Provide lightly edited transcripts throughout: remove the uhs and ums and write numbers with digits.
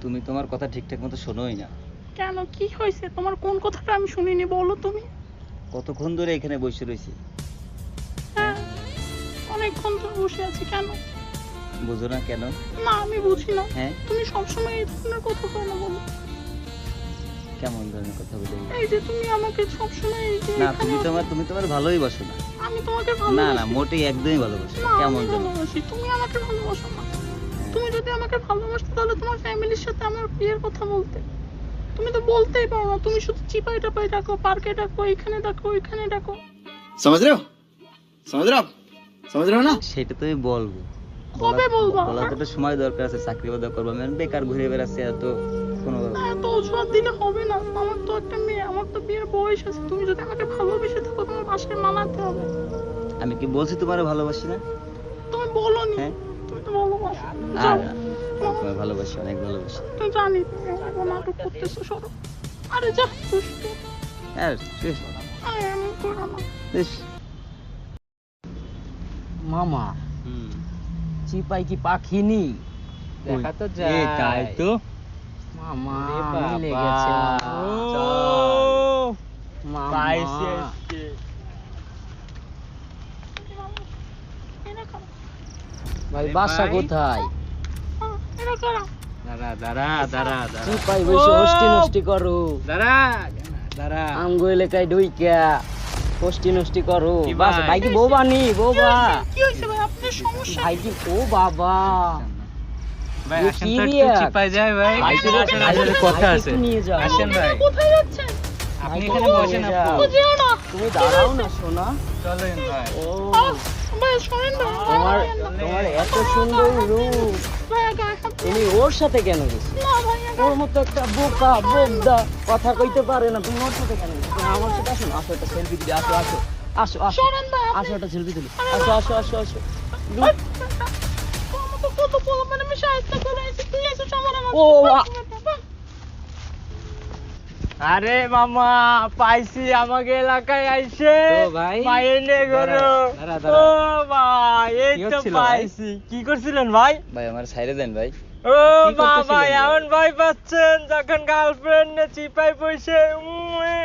তুমি তোমার কথা ঠিকঠাক মতো শোনোই না। কেন, কি হয়েছে? তোমার কোন কথাটা আমি শুনিনি বলো তুমি। কতক্ষণ ধরে এখানে বসে রয়েছি। হ্যাঁ, অনেকক্ষণ ধরে বসে আছি। কেন বুঝো না কেন? না, আমি বুঝি না। হ্যাঁ, তুমি সবসময় এই ধরনের কথা কেন বলো? কেমন ধরনের কথা বলে? এই যে তুমি আমাকে সবসময় এই যে না, এখানে- তুমি তোমার ভালোই বাসো না। আমি তোমাকে না ভালোবাসি। না, মোটেই একদমই ভালোবাসো না। না, কেমন আমি জানো? ভালোবাসি, তুমি আমাকে ভালোবাসো না। হ্যাঁ। তুমি যদি আমাকে ভালোবাসতে তাহলে তোমার ফ্যামিলির সাথে আমার বিয়ের কথা বলতে। তুমি তো বলতেই পারো না, তুমি শুধু চিপাই টাপাই ডাকো, পার্কে ডাকো, এখানে ডাকো, ওইখানে ডাকো। समझ रहे हो समझ रहे हो आप समझ रहे हो ना সেটা তুমি বলবো। কবে বলবো? বলার তো একটা সময় দরকার আছে, চাকরি বাদা করবো। আমি বেকার ঘুরে বেড়াচ্ছি, এত কোনো না, এত অজুহাত দিলে হবে না। আমার তো একটা মেয়ে, আমার তো বিয়ের বয়স আছে। তুমি যদি আমাকে ভালোবেসে থাকো তোমার বাসায় মানাতে হবে। আমি কি বলছি তোমার ভালোবাসি না? তুমি বলোনি। হ্যাঁ। তুমি তো ভালোবাসো। আর যাও। তোমার ভালোবাসি, অনেক ভালোবাসি। তুমি জানি তুমি আমাকে নাটক করতেছো, সরো। আরে যা দুষ্টু। আর আরে এমন করো না। মামা চিপাই কি পাখিনি? দেখা তো যায়। তাই তো। মামা ওরে মিলে বাবা। গেছে মামা। ও, চল। মামা। পাইছে আজকে। এরা কারা? ভাই আরে বাসা ভাই। কোথায়? এরা কারা? দাঁড়া দাঁড়া দাঁড়া দাঁড়া চিপাই বসে হস্টি নষ্টি করো। দাঁড়া দাঁড়া। আমগো এলাকায় ডুইকা হস্টি নষ্টি করো। কি বাস ভাই? ভাই কি বউ বানি বউবা? কি হয়েছে ভাই? আপনার সমস্যা ভাই কি ও বাবা। ভাই এ আসেন কি তো, একটু রিয়া? চিপায় যায় ভাই। ভাই আসেন, আসেন, ভাই, আসেন, কথা ভাই আছে। একটু নিয়ে যাও। আসেন ভাই। কোথায় যাচ্ছেন? আপনি ভাই, এখানে কোথায় বসেন নিয়ে যাও? আপু। যেও না। তুমি দাঁড়াও না সোনা। চলেন ভাই। ও ভাই শোনেন না। তোমার তোমার এত সুন্দর রূপ, ভাই গায়ে হাত তুমি ওর সাথে কেন গেছো? না ভাই ওর মতো একটা বোকা বোকদা কথা কইতে পারে না, তুমি ওর সাথে কেন গেছো? তুমি আমার সাথে আসো না, আসো একটা সেলফি দিবি, আসো আসো আসো আসো শোনেন ভাই আসো একটা সেলফি তুলি, আসো আসো আসো আসো। তো কত বড় মানে আমি সাহায্য করে আছি, তুই এসে আমার আমার ও, আরে মামা পাইছি আমাকে এলাকায় আইছে। তো ভাই? মায়ের নে গরো। দাঁড়া, ও ভাই, এই কি তো হচ্ছিল ভাই? পাইছি। কি করছিলেন ভাই? ভাই আমার সাইডে দেন ভাই। ও কি বাবা, করতেছিলেন ভাই? এমন ভয় পাচ্ছেন যখন গার্লফ্রেন্ড নে চিপাই বসে।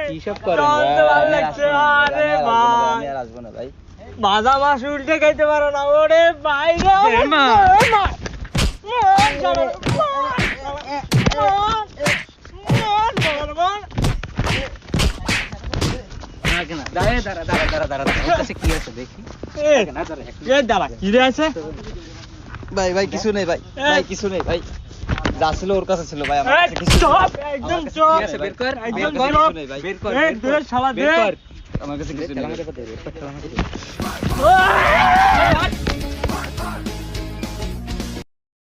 কি সব করেন চল ভাই? তো ভালো আমি লাগছে। আসবো না, আরে আমি ভাই, আর আসবো না ভাই। ভাজা মাছ উল্টে খাইতে পারো না। ওরে ভাই রে, এ মা। দাঁড়া দাঁড়া দাঁড়া দাঁড়া দাঁড়া, ওর কাছে কি আছে দেখি। কি রে আছে? ভাই ভাই কিছু নেই ভাই, ভাই কিছু নেই ভাই। যা ছিল ওর কাছে ছিল ভাই, আমার এই, কাছে কিছু নেই। চুপ, একদম আমার কাছে চুপ। কি আছে? বের কর, একদম আমার কাছে চুপ। কিছু নেই ভাই। বের কর, এই, বের কর, দূরে শালা বের দে। কর। আমার কাছে কিছু নেই। ওই!